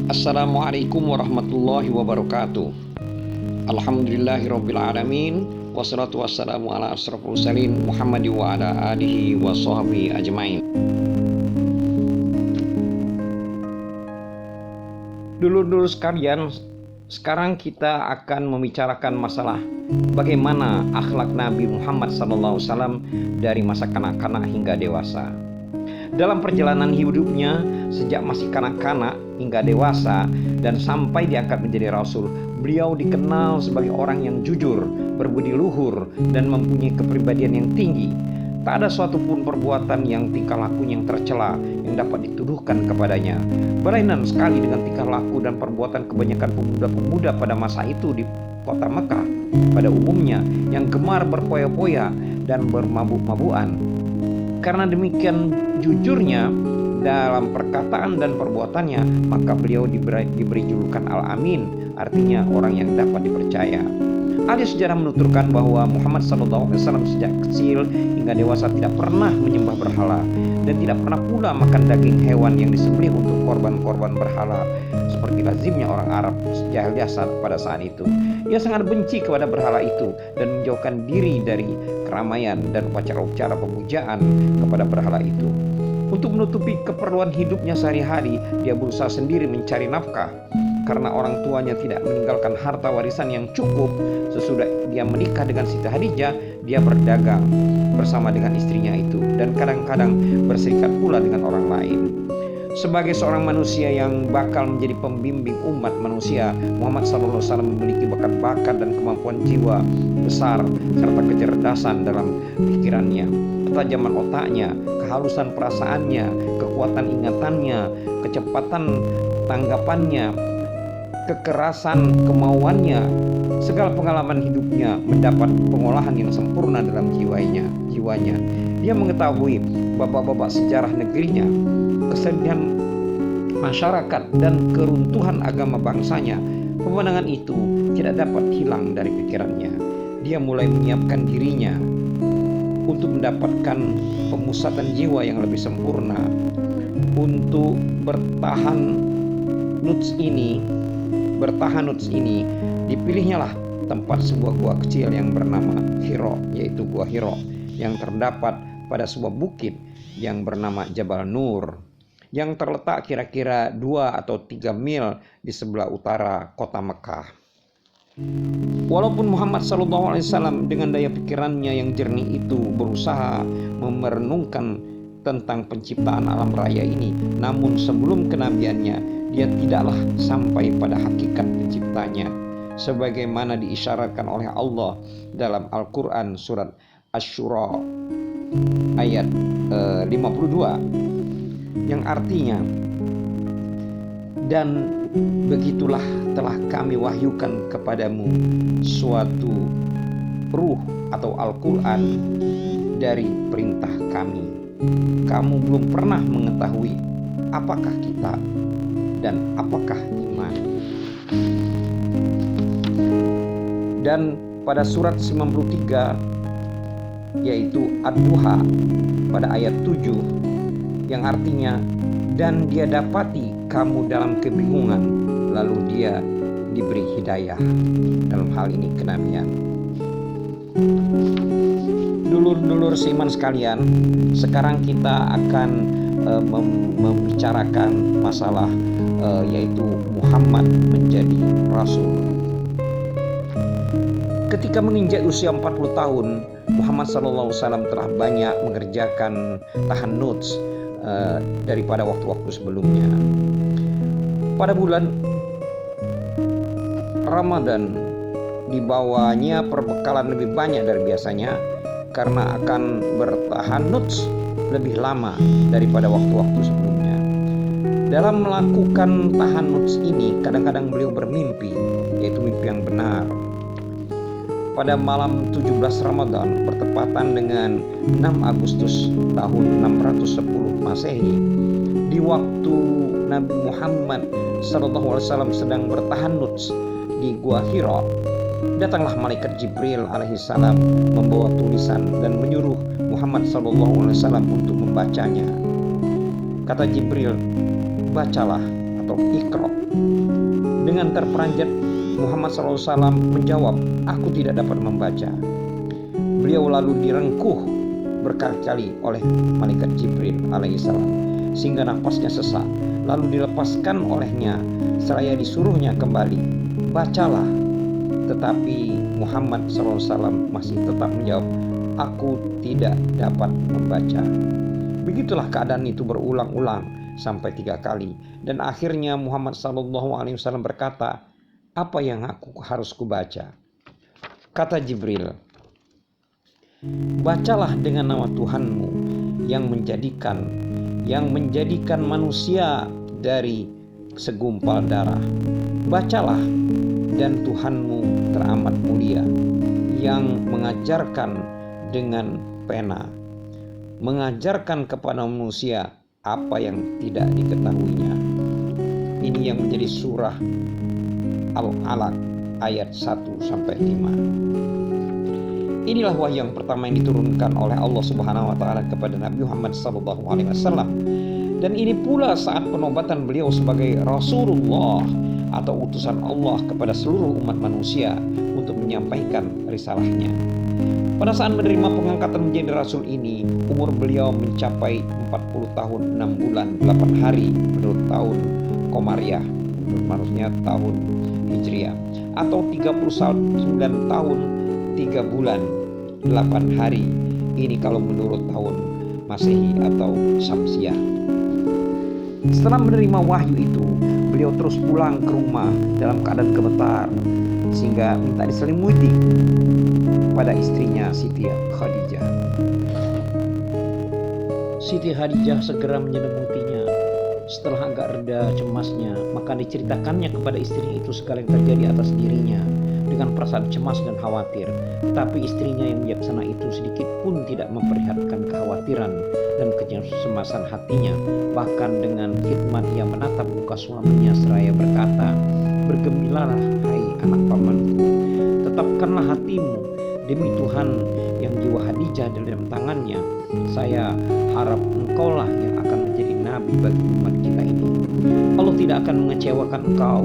Assalamualaikum warahmatullahi wabarakatuh. Alhamdulillahirrabbilalamin. Wassalatu wassalamu ala asrafil mursalin Muhammad wa ala alihi wa sahbihi ajmain. Dulur-dulur sekalian, sekarang kita akan membicarakan masalah bagaimana akhlak Nabi Muhammad SAW dari masa kanak-kanak hingga dewasa. Dalam perjalanan hidupnya sejak masih kanak-kanak hingga dewasa dan sampai diangkat menjadi rasul, beliau dikenal sebagai orang yang jujur, berbudi luhur, dan mempunyai kepribadian yang tinggi. Tak ada suatu pun perbuatan yang tingkah lakunya yang tercela yang dapat dituduhkan kepadanya. Berlainan sekali dengan tingkah laku dan perbuatan kebanyakan pemuda-pemuda pada masa itu di kota Mekah pada umumnya yang gemar berpoya-poya dan bermabuk-mabukan. Karena demikian jujurnya dalam perkataan dan perbuatannya, maka beliau diberi julukan Al-Amin, artinya orang yang dapat dipercaya. Ahli sejarah menuturkan bahwa Muhammad SAW sejak kecil hingga dewasa tidak pernah menyembah berhala dan tidak pernah pula makan daging hewan yang disembelih untuk korban-korban berhala seperti lazimnya orang Arab jahiliyah pada saat itu. Ia sangat benci kepada berhala itu dan menjauhkan diri dari keramaian dan upacara-upacara pemujaan kepada berhala itu. Untuk menutupi keperluan hidupnya sehari-hari, dia berusaha sendiri mencari nafkah. Karena orang tuanya tidak meninggalkan harta warisan yang cukup, sesudah dia menikah dengan Siti Khadijah, dia berdagang bersama dengan istrinya itu dan kadang-kadang berserikat pula dengan orang lain. Sebagai seorang manusia yang bakal menjadi pembimbing umat manusia, Muhammad SAW memiliki bakat-bakat dan kemampuan jiwa besar serta kecerdasan dalam pikirannya, ketajaman otaknya, kehalusan perasaannya, kekuatan ingatannya, kecepatan tanggapannya, kekerasan kemauannya, segala pengalaman hidupnya mendapat pengolahan yang sempurna dalam jiwanya. Dia mengetahui babak-babak sejarah negerinya, kesedihan masyarakat, dan keruntuhan agama bangsanya. Pemandangan itu tidak dapat hilang dari pikirannya. Dia mulai menyiapkan dirinya untuk mendapatkan pemusatan jiwa yang lebih sempurna. Untuk bertahan nuts ini, dipilihnyalah tempat sebuah gua kecil yang bernama Hiro, yaitu Gua Hiro, yang terdapat pada sebuah bukit yang bernama Jabal Nur, yang terletak kira-kira 2 atau 3 mil di sebelah utara kota Mekah. Walaupun Muhammad SAW dengan daya pikirannya yang jernih itu berusaha merenungkan tentang penciptaan alam raya ini, namun sebelum kenabiannya dia tidaklah sampai pada hakikat penciptanya, sebagaimana diisyaratkan oleh Allah dalam Al-Quran surat Asy-Syura ayat 52, yang artinya, dan begitulah telah kami wahyukan kepadamu suatu ruh atau Al-Quran dari perintah kami. Kamu belum pernah mengetahui apakah kitab dan apakah iman. Dan pada surat 93 yaitu Ad-Duha pada ayat 7 yang artinya, dan dia dapati kamu dalam kebingungan lalu dia diberi hidayah, dalam hal ini kenabian. Dulur-dulur seiman sekalian, sekarang kita akan membicarakan masalah yaitu Muhammad menjadi rasul. Ketika menginjak usia 40 tahun, Muhammad SAW telah banyak mengerjakan tahannuts daripada waktu-waktu sebelumnya. Pada bulan Ramadan dibawanya perbekalan lebih banyak dari biasanya karena akan bertahannuts lebih lama daripada waktu-waktu sebelumnya. Dalam melakukan tahannuts ini, kadang-kadang beliau bermimpi, yaitu mimpi yang benar. Pada malam 17 Ramadan bertepatan dengan 6 Agustus tahun 610 Masehi, di waktu Nabi Muhammad SAW sedang bertahannuts di Gua Hiro, datanglah malaikat Jibril alaihissalam membawa tulisan dan menyuruh Muhammad SAW untuk membacanya. Kata Jibril, bacalah atau Iqra. Dengan terperanjat Muhammad SAW menjawab, "Aku tidak dapat membaca." Beliau lalu direngkuh berkali-kali oleh malaikat Jibril alaihissalam sehingga nafasnya sesak, lalu dilepaskan olehnya seraya disuruhnya kembali, "Bacalah." Tetapi Muhammad SAW masih tetap menjawab, "Aku tidak dapat membaca." Begitulah keadaan itu berulang-ulang sampai 3 kali, dan akhirnya Muhammad SAW berkata, "Apa yang aku harus kubaca?" Kata Jibril, "Bacalah dengan nama Tuhanmu yang menjadikan manusia dari segumpal darah. Bacalah, dan Tuhanmu teramat mulia yang mengajarkan dengan pena, mengajarkan kepada manusia apa yang tidak diketahuinya." Ini yang menjadi surah Al-Alaq ayat 1-5. Inilah wahyu yang pertama yang diturunkan oleh Allah Subhanahu wa taala kepada Nabi Muhammad SAW. Dan ini pula saat penobatan beliau sebagai Rasulullah atau utusan Allah kepada seluruh umat manusia untuk menyampaikan risalahnya. Pada saat menerima pengangkatan menjadi Rasul ini, umur beliau mencapai 40 tahun 6 bulan 8 hari menurut tahun Komariah, maksudnya tahun Hijriah, atau 39 tahun 3 bulan 8 hari. Ini kalau menurut tahun Masehi atau Syamsiah. Setelah menerima wahyu itu, beliau terus pulang ke rumah dalam keadaan gemetar sehingga minta diselimuti pada istrinya Siti Khadijah. Siti Khadijah segera menyelimutinya. Setelah agak reda cemasnya, maka diceritakannya kepada istrinya itu segala yang terjadi atas dirinya dengan perasaan cemas dan khawatir. Tetapi istrinya yang bijaksana itu sedikit pun tidak memperlihatkan kekhawatiran dan kecemasan hatinya. Bahkan dengan khidmat ia menatap muka suaminya seraya berkata, "Bergembiralah hai anak pamanku, tetapkanlah hatimu demi Tuhan yang jiwa Khadijah dalam tangannya. Saya harap engkaulah yang akan menjadi nabi bagi umat kita ini. Allah tidak akan mengecewakan engkau.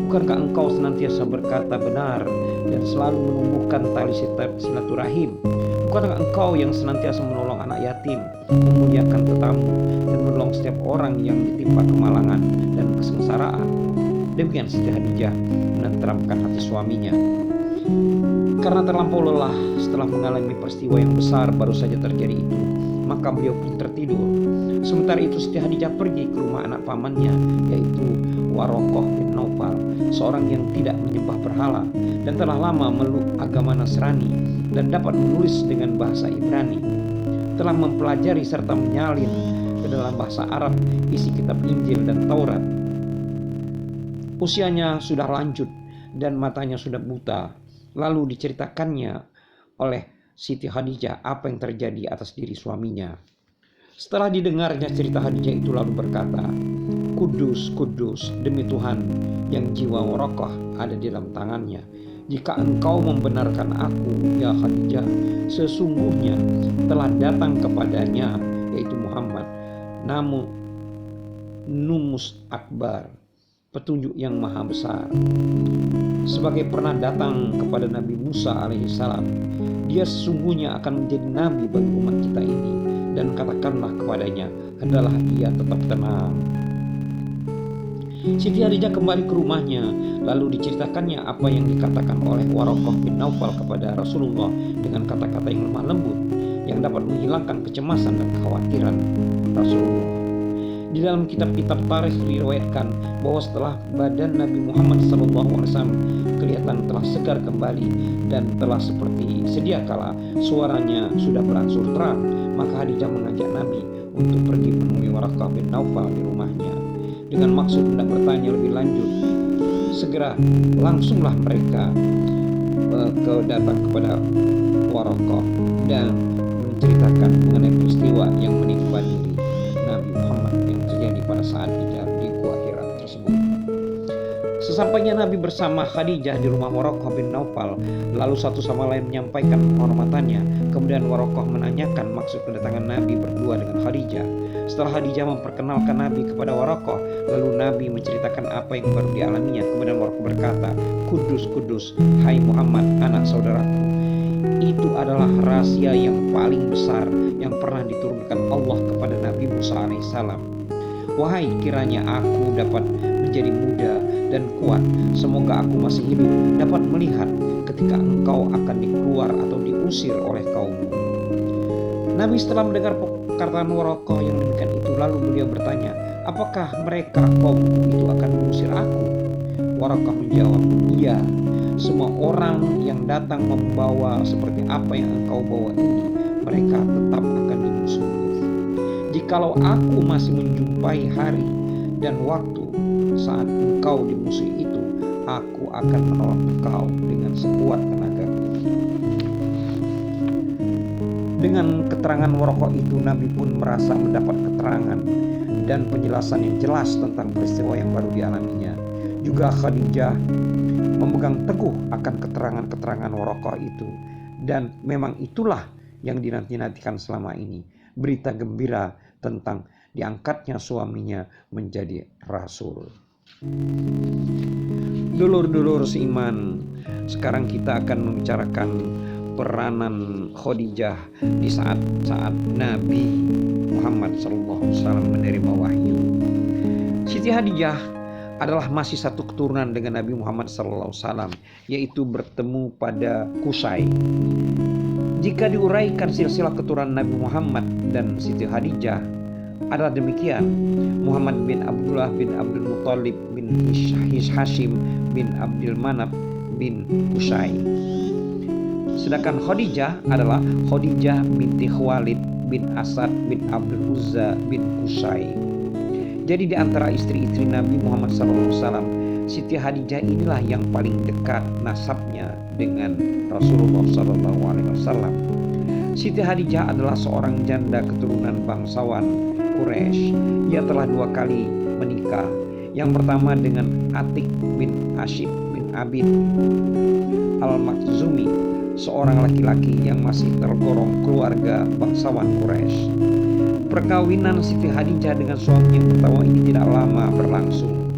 Bukankah engkau senantiasa berkata benar dan selalu menumbuhkan tali silaturahim? Bukankah engkau yang senantiasa menolong anak yatim, memuliakan tetamu, dan menolong setiap orang yang ditimpa kemalangan dan kesengsaraan?" Demikian Siti Khadijah menenteramkan hati suaminya. Karena terlampau lelah setelah mengalami peristiwa yang besar baru saja terjadi itu, maka beliau pun tertidur. Sementara itu Siti Khadijah pergi ke rumah anak pamannya, yaitu Warokoh bin Naufal, seorang yang tidak menyembah berhala dan telah lama meluk agama Nasrani dan dapat menulis dengan bahasa Ibrani. Telah mempelajari serta menyalin ke dalam bahasa Arab isi kitab Injil dan Taurat. Usianya sudah lanjut dan matanya sudah buta. Lalu diceritakannya oleh Siti Khadijah apa yang terjadi atas diri suaminya. Setelah didengarnya cerita Khadijah itu lalu berkata, "Kudus, kudus demi Tuhan yang jiwa Warokoh ada di dalam tangannya. Jika engkau membenarkan aku, ya Khadijah, sesungguhnya telah datang kepadanya, yaitu Muhammad, namun Numus Akbar, petunjuk yang maha besar. Sebagai pernah datang kepada Nabi Musa alaihissalam, dia sesungguhnya akan menjadi nabi bagi umat kita ini, dan katakanlah kepadanya, hendaklah ia tetap tenang." Siti Khadijah kembali ke rumahnya, lalu diceritakannya apa yang dikatakan oleh Warokoh bin Naufal kepada Rasulullah dengan kata-kata yang lemah lembut yang dapat menghilangkan kecemasan dan kekhawatiran Rasulullah. Di dalam kitab-kitab tarikh diriwayatkan bahwa setelah badan Nabi Muhammad SAW kelihatan telah segar kembali dan telah seperti sedia kala suaranya sudah berangsur terang, maka Khadijah mengajak Nabi untuk pergi menemui Warokoh bin Naufal di rumahnya dengan maksud hendak bertanya lebih lanjut. Segera langsunglah mereka datang kepada Warokoh dan menceritakan mengenai peristiwa yang menimpa diri Nabi Muhammad yang terjadi pada saat di Gua Hira tersebut. Sesampainya Nabi bersama Khadijah di rumah Warokoh bin Naufal, lalu satu sama lain menyampaikan penghormatannya. Kemudian Warokoh menanyakan maksud kedatangan Nabi berdua dengan Khadijah. Setelah Khadijah memperkenalkan Nabi kepada Waraqah, lalu Nabi menceritakan apa yang baru dialaminya. Kemudian Waraqah berkata, "Kudus, kudus, hai Muhammad, anak saudaraku. Itu adalah rahasia yang paling besar yang pernah diturunkan Allah kepada Nabi Musa alaihissalam. Wahai, kiranya aku dapat menjadi muda dan kuat. Semoga aku masih hidup dapat melihat ketika engkau akan dikeluar atau diusir oleh kaummu." Nabi setelah mendengar perkataan Waraqah yang demikian itu, lalu beliau bertanya, "Apakah mereka kaumku itu akan mengusir aku?" Waraqah menjawab, "Iya, semua orang yang datang membawa seperti apa yang engkau bawa ini, mereka tetap akan dimusuhi. Jikalau aku masih menjumpai hari dan waktu saat engkau dimusuhi itu, aku akan menolong engkau dengan sekuat tenaga." Dengan keterangan Waraqah itu, Nabi pun merasa mendapat keterangan dan penjelasan yang jelas tentang peristiwa yang baru dialaminya. Juga Khadijah memegang teguh akan keterangan-keterangan Waraqah itu, dan memang itulah yang dinanti-nantikan selama ini, berita gembira tentang diangkatnya suaminya menjadi rasul. Dulur-dulur seiman, sekarang kita akan membicarakan peranan Khadijah di saat Nabi Muhammad SAW menerima wahyu. Siti Khadijah adalah masih satu keturunan dengan Nabi Muhammad SAW, yaitu bertemu pada Qusay. Jika diuraikan silsilah keturunan Nabi Muhammad dan Siti Khadijah adalah demikian: Muhammad bin Abdullah bin Abdul Muthalib bin Hashim bin Abdul Manaf bin Qusay. Sedangkan Khadijah adalah Khadijah binti Khuwailid bin Asad bin Abdul Uzza bin Qusay. Jadi di antara istri-istri Nabi Muhammad SAW, Siti Khadijah inilah yang paling dekat nasabnya dengan Rasulullah SAW. Siti Khadijah adalah seorang janda keturunan bangsawan Quraisy. Ia telah 2 kali menikah. Yang pertama dengan Atik bin Ashib bin Abid Al-Makhzumi, seorang laki-laki yang masih tergolong keluarga bangsawan Quraisy. Perkawinan Siti Khadijah dengan suami yang pertama ini tidak lama berlangsung,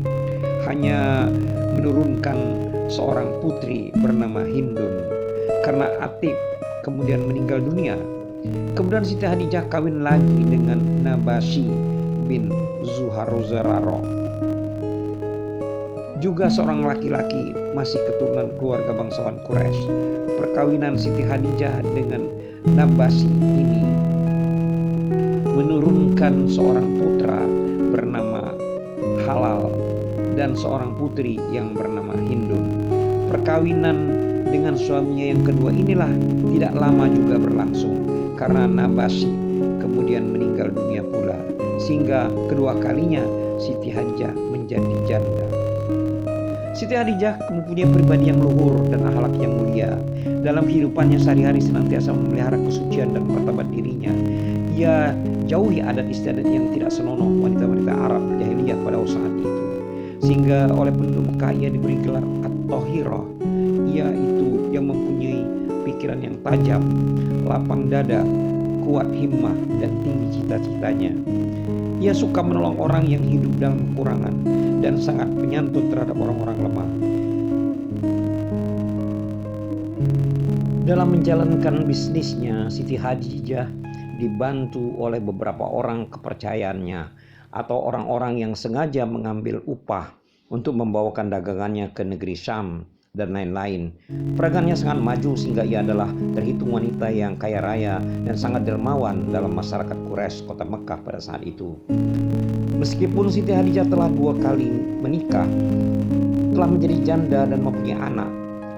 hanya menurunkan seorang putri bernama Hindun karena Atik kemudian meninggal dunia. Kemudian Siti Khadijah kawin lagi dengan Nabashi bin Zuharozararo, juga seorang laki-laki masih keturunan keluarga bangsawan Quraisy. Perkawinan Siti Khadijah dengan Nabashi ini menurunkan seorang putra bernama Halal dan seorang putri yang bernama Hindun. Perkawinan dengan suaminya yang kedua inilah tidak lama juga berlangsung karena Nabashi kemudian meninggal dunia pula, sehingga kedua kalinya Siti Khadijah menjadi janda. Siti Khadijah mempunyai pribadi yang luhur dan akhlak yang mulia. Dalam kehidupannya sehari-hari senantiasa memelihara kesucian dan martabat dirinya. Ia jauhi adat istiadat yang tidak senonoh wanita-wanita Arab jahiliyah pada saat itu, sehingga oleh penduduk Mekah ia diberi gelar At-Thahirah. Ia itu yang mempunyai pikiran yang tajam, lapang dada, kuat himmah, dan tinggi cita-citanya. Ia suka menolong orang yang hidup dalam kekurangan dan sangat penyantun terhadap orang-orang lemah. Dalam menjalankan bisnisnya, Siti Khadijah dibantu oleh beberapa orang kepercayaannya atau orang-orang yang sengaja mengambil upah untuk membawakan dagangannya ke negeri Syam dan lain-lain. Peragangannya sangat maju sehingga ia adalah terhitung wanita yang kaya raya dan sangat dermawan dalam masyarakat Quraisy kota Mekah pada saat itu. Meskipun Siti Khadijah telah 2 kali menikah, telah menjadi janda dan mempunyai anak,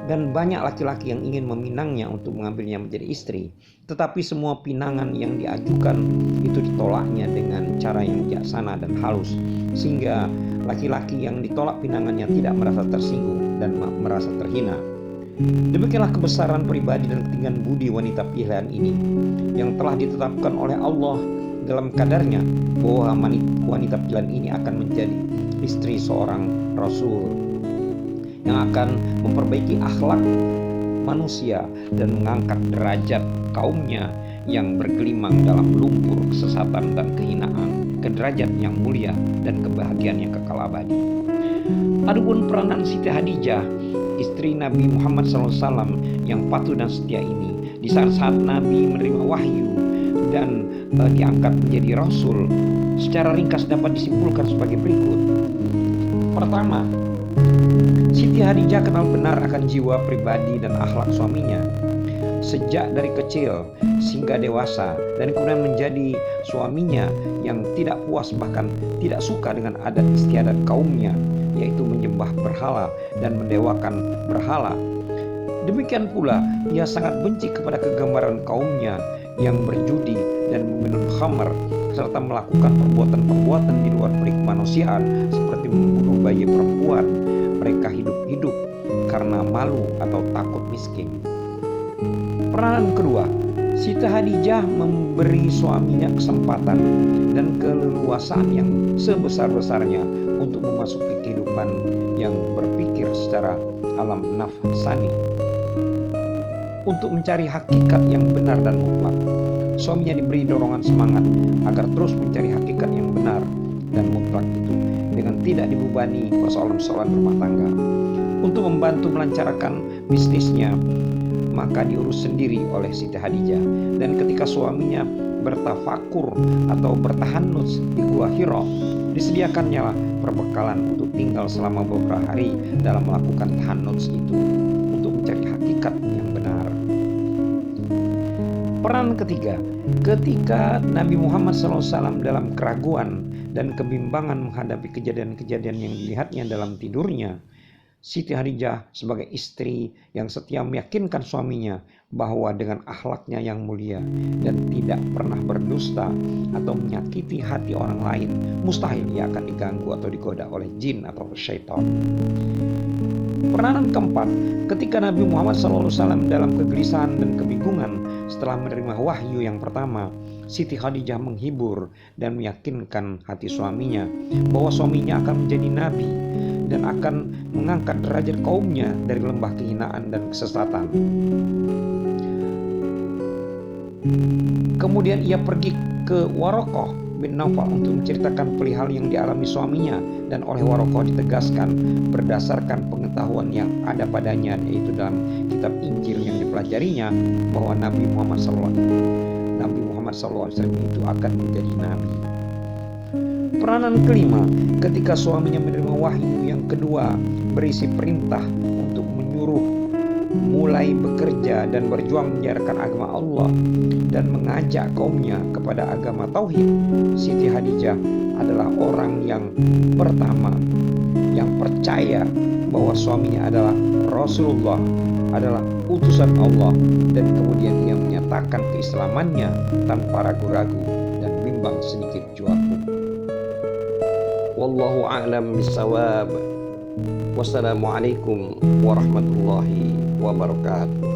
dan banyak laki-laki yang ingin meminangnya untuk mengambilnya menjadi istri, tetapi semua pinangan yang diajukan itu ditolaknya dengan cara yang bijaksana dan halus, sehingga laki-laki yang ditolak pinangannya tidak merasa tersinggung dan merasa terhina. Demikianlah kebesaran pribadi dan ketinggian budi wanita pilihan ini yang telah ditetapkan oleh Allah dalam kadarnya bahwa wanita pilihan ini akan menjadi istri seorang Rasul yang akan memperbaiki akhlak manusia dan mengangkat derajat kaumnya yang bergelimang dalam lumpur kesesatan dan kehinaan ke derajat yang mulia dan kebahagiaan yang kekal abadi. Adapun peranan Siti Hadijah, istri Nabi Muhammad SAW yang patuh dan setia ini, di saat-saat Nabi menerima wahyu dan diangkat menjadi Rasul, secara ringkas dapat disimpulkan sebagai berikut. Pertama, Siti Hadijah kenal benar akan jiwa pribadi dan akhlak suaminya. Sejak dari kecil hingga dewasa dan kemudian menjadi suaminya yang tidak puas bahkan tidak suka dengan adat istiadat kaumnya, yaitu menyembah berhala dan mendewakan berhala. Demikian pula ia sangat benci kepada kegambaran kaumnya yang berjudi dan meminum khamar serta melakukan perbuatan-perbuatan di luar kemanusiaan seperti membunuh bayi perempuan mereka hidup-hidup karena malu atau takut miskin. Peranan kedua, Siti Hadijah memberi suaminya kesempatan dan keleluasaan yang sebesar-besarnya untuk memasuki kehidupan yang berpikir secara alam nafsani, untuk mencari hakikat yang benar dan mutlak. Suaminya diberi dorongan semangat agar terus mencari hakikat yang benar dan mutlak itu dengan tidak dibebani persoalan-persoalan rumah tangga. Untuk membantu melancarkan bisnisnya, maka diurus sendiri oleh Siti Hadijah. Dan ketika suaminya bertafakur atau bertahannuts di Gua Hira, disediakannya perbekalan untuk tinggal selama beberapa hari dalam melakukan tahannuts itu untuk mencari hakikat yang benar. Peran ketiga, ketika Nabi Muhammad SAW dalam keraguan dan kebimbangan menghadapi kejadian-kejadian yang dilihatnya dalam tidurnya, Siti Hadijah sebagai istri yang setia meyakinkan suaminya bahwa dengan akhlaknya yang mulia dan tidak pernah berdusta atau menyakiti hati orang lain, mustahil ia akan diganggu atau digoda oleh jin atau syaitan. Peranan keempat, ketika Nabi Muhammad SAW dalam kegelisahan dan kebingungan setelah menerima wahyu yang pertama, Siti Hadijah menghibur dan meyakinkan hati suaminya bahwa suaminya akan menjadi nabi dan akan mengangkat derajat kaumnya dari lembah kehinaan dan kesesatan. Kemudian ia pergi ke Warokoh bin Naufal untuk menceritakan perihal yang dialami suaminya, dan oleh Warokoh ditegaskan berdasarkan pengetahuan yang ada padanya, yaitu dalam kitab Injil yang dipelajarinya, bahwa Nabi Muhammad SAW itu akan menjadi nabi. Peranan kelima, ketika suaminya menerima wahyu yang kedua berisi perintah untuk menyuruh mulai bekerja dan berjuang menjalankan agama Allah dan mengajak kaumnya kepada agama tauhid, Siti Hadijah adalah orang yang pertama yang percaya bahwa suaminya adalah Rasulullah, adalah utusan Allah, dan kemudian ia menyatakan keislamannya tanpa ragu-ragu dan bimbang sedikit jua pun. Wallahu a'lam bishawab. Wassalamualaikum warahmatullahi wabarakatuh.